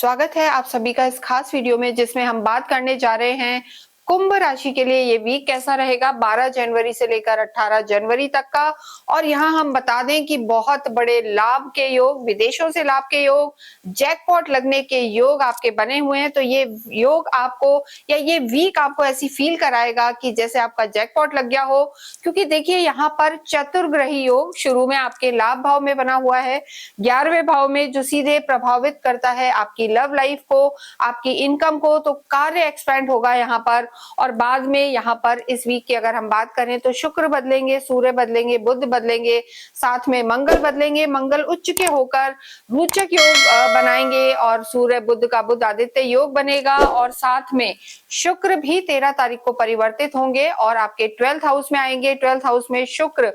स्वागत है आप सभी का इस खास वीडियो में जिसमें हम बात करने जा रहे हैं कुंभ राशि के लिए ये वीक कैसा रहेगा 12 जनवरी से लेकर 18 जनवरी तक का। और यहाँ हम बता दें कि बहुत बड़े लाभ के योग, विदेशों से लाभ के योग, जैकपॉट लगने के योग आपके बने हुए हैं। तो ये योग आपको या ये वीक आपको ऐसी फील कराएगा कि जैसे आपका जैकपॉट लग गया हो, क्योंकि देखिए यहाँ पर चतुर्ग्रही योग शुरू में आपके लाभ भाव में बना हुआ है, 11वें भाव में, जो सीधे प्रभावित करता है आपकी लव लाइफ को, आपकी इनकम को। तो कार्य एक्सपेंड होगा यहाँ पर। और बाद में यहाँ पर इस वीक की अगर हम बात करें तो शुक्र बदलेंगे, सूर्य बदलेंगे, बुध बदलेंगे, साथ में मंगल बदलेंगे। मंगल उच्च के होकर रोचक योग बनाएंगे और सूर्य बुध का बुध आदित्य योग बनेगा। और साथ में शुक्र भी 13 तारीख को परिवर्तित होंगे और आपके 12th हाउस में आएंगे। 12th हाउस में शुक्र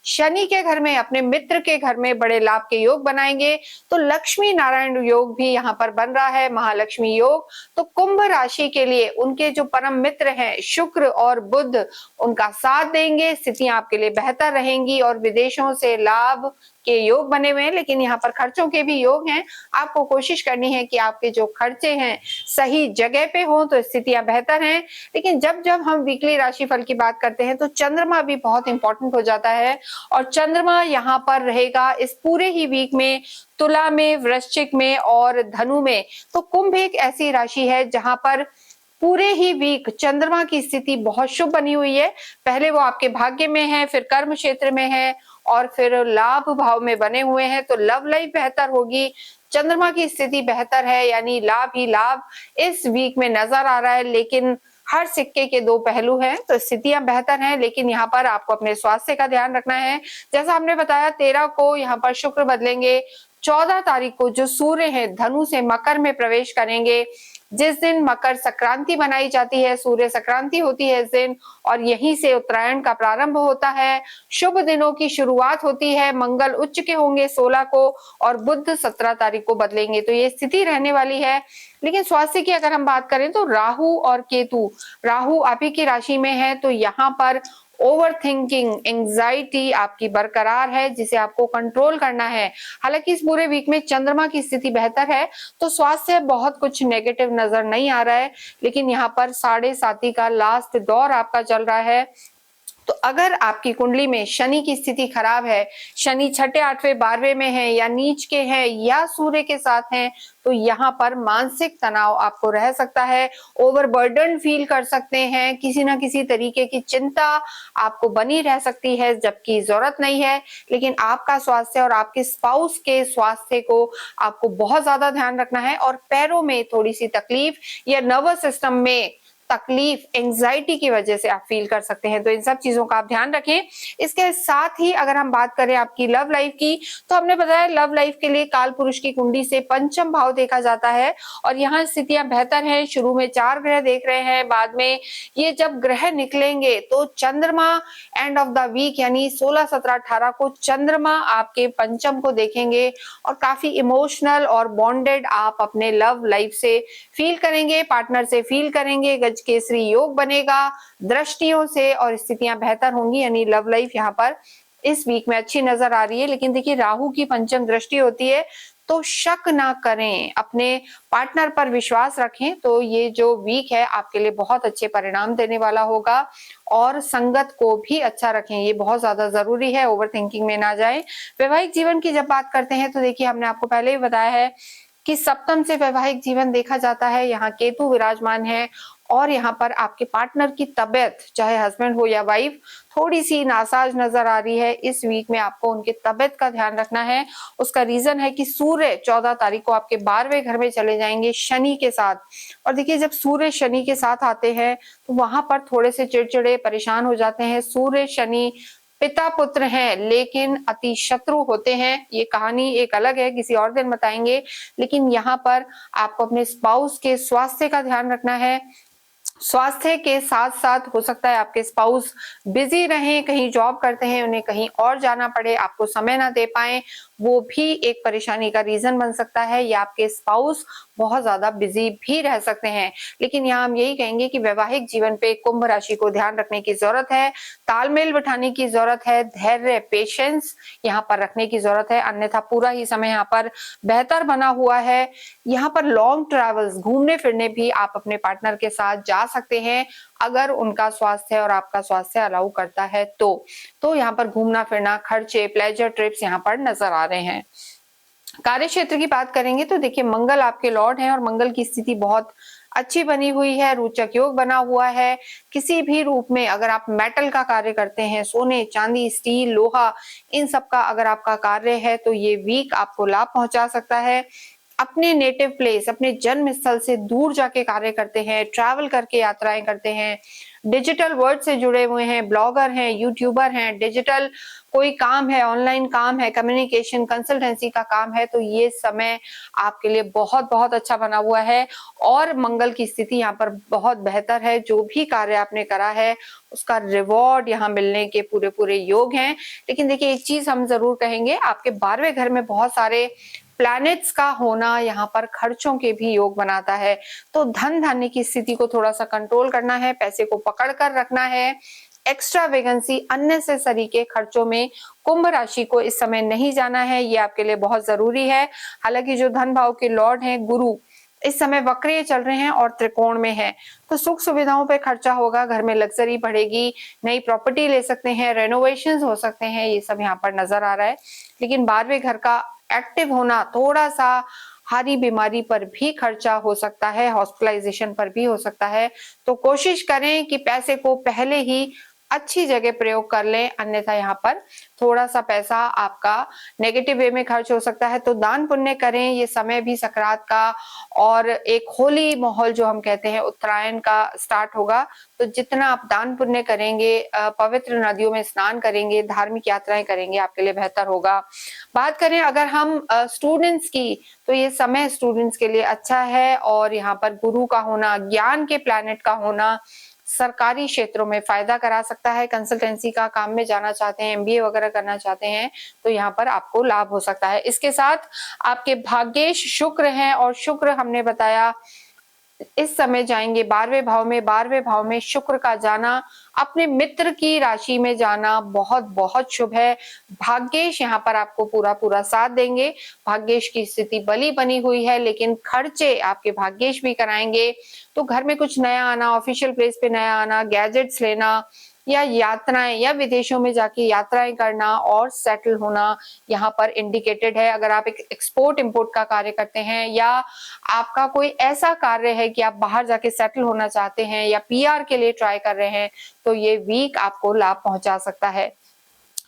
शनि के घर में, अपने मित्र के घर में बड़े लाभ के योग बनाएंगे। तो लक्ष्मी नारायण योग भी यहाँ पर बन रहा है, महालक्ष्मी योग। तो कुंभ राशि के लिए उनके जो परम मित्र हैं शुक्र और बुध उनका साथ देंगे, स्थितियां आपके लिए बेहतर रहेंगी और विदेशों से लाभ के योग बने हुए हैं। लेकिन यहाँ पर खर्चों के भी योग हैं। आपको कोशिश करनी है कि आपके जो खर्चे हैं सही जगह पे हो, तो स्थितियां बेहतर हैं। लेकिन जब जब हम वीकली राशिफल की बात करते हैं तो चंद्रमा भी बहुत इंपॉर्टेंट हो जाता है। और चंद्रमा यहाँ पर रहेगा इस पूरे ही वीक में तुला में, वृश्चिक में और धनु में। तो कुंभ एक ऐसी राशि है जहां पर पूरे ही वीक चंद्रमा की स्थिति बहुत शुभ बनी हुई है। पहले वो आपके भाग्य में है, फिर कर्म क्षेत्र में है और फिर लाभ भाव में बने हुए हैं। तो लव लाइफ बेहतर होगी, चंद्रमा की स्थिति बेहतर है, यानी लाभ ही लाभ इस वीक में नजर आ रहा है। लेकिन हर सिक्के के दो पहलू हैं, तो स्थितियां बेहतर हैं। लेकिन यहाँ पर आपको अपने स्वास्थ्य का ध्यान रखना है। जैसा हमने बताया 13 को यहाँ पर शुक्र बदलेंगे, 14 तारीख को जो सूर्य है धनु से मकर में प्रवेश करेंगे, जिस दिन मकर संक्रांति मनाई जाती है, सूर्य संक्रांति होती है इस दिन, और यहीं से उत्तरायण का प्रारंभ होता है। शुभ दिनों की शुरुआत होती है। मंगल उच्च के होंगे 16 को और बुध 17 तारीख को बदलेंगे। तो ये स्थिति रहने वाली है। लेकिन स्वास्थ्य की अगर हम बात करें तो राहु और केतु, राहु आप ही की राशि में है, तो यहाँ पर ओवर थिंकिंग, एंजाइटी आपकी बरकरार है, जिसे आपको कंट्रोल करना है। हालांकि इस पूरे वीक में चंद्रमा की स्थिति बेहतर है, तो स्वास्थ्य बहुत कुछ नेगेटिव नजर नहीं आ रहा है। लेकिन यहाँ पर 7.5 का लास्ट दौर आपका चल रहा है। तो अगर आपकी कुंडली में शनि की स्थिति खराब है, शनि 6, 8, 12 में है या नीच के हैं या सूर्य के साथ हैं, तो यहाँ पर मानसिक तनाव आपको रह सकता है, ओवरबर्डन फील कर सकते हैं, किसी ना किसी तरीके की चिंता आपको बनी रह सकती है, जबकि जरूरत नहीं है। लेकिन आपका स्वास्थ्य और आपके स्पाउस के स्वास्थ्य को आपको बहुत ज्यादा ध्यान रखना है। और पैरों में थोड़ी सी तकलीफ या नर्वस सिस्टम में तकलीफ, एंजाइटी की वजह से आप फील कर सकते हैं, तो इन सब चीजों का आप ध्यान रखें। इसके साथ ही अगर हम बात करें आपकी लव लाइफ की, तो हमने बताया लव लाइफ के लिए काल पुरुष की कुंडली से पंचम भाव देखा जाता है और यहाँ स्थितियां बेहतर हैं। शुरू में 4 ग्रह देख रहे हैं, बाद में ये जब ग्रह निकलेंगे तो चंद्रमा एंड ऑफ द वीक यानी 16, 17, 18 को चंद्रमा आपके पंचम को देखेंगे और काफी इमोशनल और बॉन्डेड आप अपने लव लाइफ से फील करेंगे, पार्टनर से फील करेंगे। गज केसरी योग बनेगा दृष्टियों से और स्थितियां बेहतर होंगी, यानी लव लाइफ यहाँ पर इस वीक में अच्छी नजर आ रही है। लेकिन देखिए राहु की पंचम दृष्टि होती है, तो शक ना करें, अपने पार्टनर पर विश्वास रखें। तो ये जो वीक है आपके लिए बहुत अच्छे परिणाम देने वाला होगा। और संगत को भी अच्छा रखें, ये बहुत ज्यादा जरूरी है, ओवर थिंकिंग में ना जाए। वैवाहिक जीवन की जब बात करते हैं तो देखिए हमने आपको पहले ही बताया है कि सप्तम से वैवाहिक जीवन देखा जाता है, यहाँ केतु विराजमान है और यहाँ पर आपके पार्टनर की तबीयत, चाहे हस्बैंड हो या वाइफ, थोड़ी सी नासाज नजर आ रही है। इस वीक में आपको उनकी तबीयत का ध्यान रखना है। उसका रीजन है कि सूर्य 14 तारीख को आपके 12वें घर में चले जाएंगे शनि के साथ। और देखिए जब सूर्य शनि के साथ आते हैं तो वहां पर थोड़े से चिड़चिड़े, परेशान हो जाते हैं। सूर्य शनि पिता पुत्र हैं लेकिन अति शत्रु होते हैं, ये कहानी एक अलग है, किसी और दिन बताएंगे। लेकिन यहाँ पर आपको अपने स्पाउस के स्वास्थ्य का ध्यान रखना है। स्वास्थ्य के साथ साथ हो सकता है आपके स्पाउस बिजी रहें, कहीं जॉब करते हैं, उन्हें कहीं और जाना पड़े, आपको समय ना दे पाए, वो भी एक परेशानी का रीजन बन सकता है। या आपके स्पाउस बहुत ज्यादा बिजी भी रह सकते हैं। लेकिन यहाँ हम यही कहेंगे कि वैवाहिक जीवन पे कुंभ राशि को ध्यान रखने की जरूरत है, तालमेल बिठाने की जरूरत है, धैर्य पेशेंस यहाँ पर रखने की जरूरत है, अन्यथा पूरा ही समय यहाँ पर बेहतर बना हुआ है। यहाँ पर लॉन्ग ट्रैवल्स, घूमने फिरने भी आप अपने पार्टनर के साथ जा सकते हैं, अगर उनका स्वास्थ्य और आपका स्वास्थ्य अलाउ करता है तो यहाँ पर घूमना फिरना, खर्चे, प्लेजर ट्रिप्स यहाँ पर नजर आ रहे हैं। कार्य क्षेत्र की बात करेंगे तो देखिए मंगल आपके लॉर्ड हैं और मंगल की स्थिति बहुत अच्छी बनी हुई है, रोचक योग बना हुआ है। किसी भी रूप में अगर आप मेटल का कार्य करते हैं, सोने चांदी स्टील लोहा, इन सब का अगर आपका कार्य है तो ये वीक आपको लाभ पहुंचा सकता है। अपने नेटिव प्लेस, अपने जन्म स्थल से दूर जाके कार्य करते हैं, ट्रैवल करके यात्राएं करते हैं, डिजिटल वर्ल्ड से जुड़े हुए हैं, ब्लॉगर हैं, यूट्यूबर हैं, डिजिटल कोई काम है, ऑनलाइन काम है, कम्युनिकेशन कंसल्टेंसी का काम है, तो ये समय आपके लिए बहुत बहुत अच्छा बना हुआ है और मंगल की स्थिति यहाँ पर बहुत बेहतर है। जो भी कार्य आपने करा है उसका रिवॉर्ड यहाँ मिलने के पूरे पूरे योग हैं। लेकिन देखिए एक चीज हम जरूर कहेंगे, आपके 12वें घर में बहुत सारे प्लैनेट्स का होना यहाँ पर खर्चों के भी योग बनाता है, तो धन धान्य की स्थिति को थोड़ा सा कंट्रोल करना है, पैसे को पकड़ कर रखना है। एक्स्ट्रा वेगेंसी, अननेसेसरी के खर्चों में कुंभ राशि को इस समय नहीं जाना है, ये आपके लिए बहुत जरूरी है। हालांकि जो धन भाव के लॉर्ड हैं गुरु इस समय वक्रीय चल रहे हैं और त्रिकोण में है, तो सुख सुविधाओं पे खर्चा होगा, घर में लग्जरी बढ़ेगी, नई प्रॉपर्टी ले सकते हैं, रेनोवेशन हो सकते हैं, ये सब यहाँ पर नजर आ रहा है। लेकिन 12वें घर का एक्टिव होना, थोड़ा सा हारी बीमारी पर भी खर्चा हो सकता है, हॉस्पिटलाइजेशन पर भी हो सकता है, तो कोशिश करें कि पैसे को पहले ही अच्छी जगह प्रयोग कर लें, अन्यथा यहाँ पर थोड़ा सा पैसा आपका नेगेटिव वे में खर्च हो सकता है। तो दान पुण्य करें, ये समय भी सकरात का और एक होली माहौल जो हम कहते हैं उत्तरायण का स्टार्ट होगा, तो जितना आप दान पुण्य करेंगे, पवित्र नदियों में स्नान करेंगे, धार्मिक यात्राएं करेंगे, आपके लिए बेहतर होगा। बात करें अगर हम स्टूडेंट्स की, तो ये समय स्टूडेंट्स के लिए अच्छा है और यहाँ पर गुरु का होना, ज्ञान के प्लैनेट का होना सरकारी क्षेत्रों में फायदा करा सकता है। कंसल्टेंसी का काम में जाना चाहते हैं, एमबीए वगैरह करना चाहते हैं, तो यहाँ पर आपको लाभ हो सकता है। इसके साथ आपके भाग्येश शुक्र हैं और शुक्र हमने बताया इस समय जाएंगे 12वें भाव में। 12वें भाव में शुक्र का जाना, अपने मित्र की राशि में जाना बहुत बहुत शुभ है। भाग्येश यहाँ पर आपको पूरा पूरा साथ देंगे। भाग्येश की स्थिति बली बनी हुई है, लेकिन खर्चे आपके भाग्येश भी कराएंगे। तो घर में कुछ नया आना, ऑफिशियल प्लेस पे नया आना, गैजेट्स लेना या यात्राएं या विदेशों में जाके यात्राएं करना और सेटल होना यहाँ पर इंडिकेटेड है। अगर आप एक एक्सपोर्ट इंपोर्ट का कार्य करते हैं या आपका कोई ऐसा कार्य है कि आप बाहर जाके सेटल होना चाहते हैं या पीआर के लिए ट्राई कर रहे हैं, तो ये वीक आपको लाभ पहुंचा सकता है।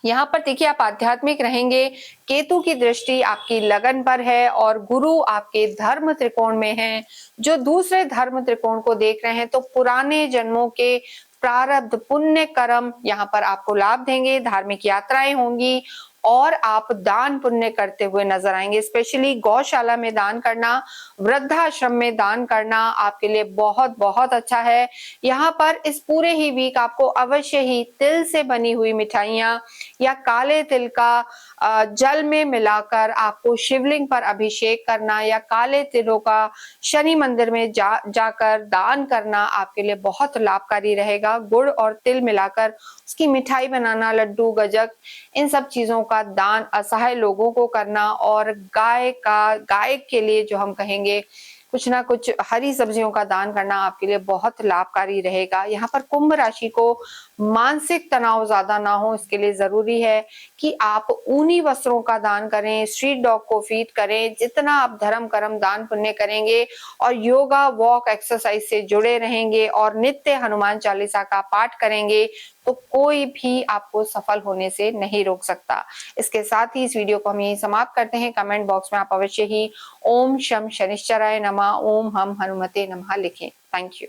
यहाँ पर देखिए आप आध्यात्मिक रहेंगे, केतु की दृष्टि आपकी लगन पर है और गुरु आपके धर्म त्रिकोण में है। जो दूसरे धर्म त्रिकोण को देख रहे हैं, तो पुराने जन्मों के प्रारब्ध पुण्य कर्म यहाँ पर आपको लाभ देंगे, धार्मिक यात्राएं होंगी और आप दान पुण्य करते हुए नजर आएंगे। स्पेशली गौशाला में दान करना, वृद्धाश्रम में दान करना आपके लिए बहुत बहुत अच्छा है। यहाँ पर इस पूरे ही वीक आपको अवश्य ही तिल से बनी हुई मिठाइयां या काले तिल का जल में मिलाकर आपको शिवलिंग पर अभिषेक करना या काले तिलों का शनि मंदिर में जाकर दान करना आपके लिए बहुत लाभकारी रहेगा। गुड़ और तिल मिलाकर उसकी मिठाई बनाना, लड्डू गजक, इन सब चीजों का दान असहाय लोगों को करना और गाय के लिए जो हम कहेंगे कुछ ना कुछ हरी सब्जियों का दान करना आपके लिए बहुत लाभकारी रहेगा। यहाँ पर कुंभ राशि को मानसिक तनाव ज्यादा ना हो, इसके लिए जरूरी है कि आप ऊनी वस्त्रों का दान करें, स्ट्रीट डॉग को फीड करें। जितना आप धर्म कर्म दान पुण्य करेंगे और योगा वॉक एक्सरसाइज से जुड़े रहेंगे और नित्य हनुमान चालीसा का पाठ करेंगे, तो कोई भी आपको सफल होने से नहीं रोक सकता। इसके साथ ही इस वीडियो को हम यही समाप्त करते हैं। कमेंट बॉक्स में आप अवश्य ही ओम शम शनिश्चराय नमः, ओम हम हनुमते नमः लिखें। Thank you.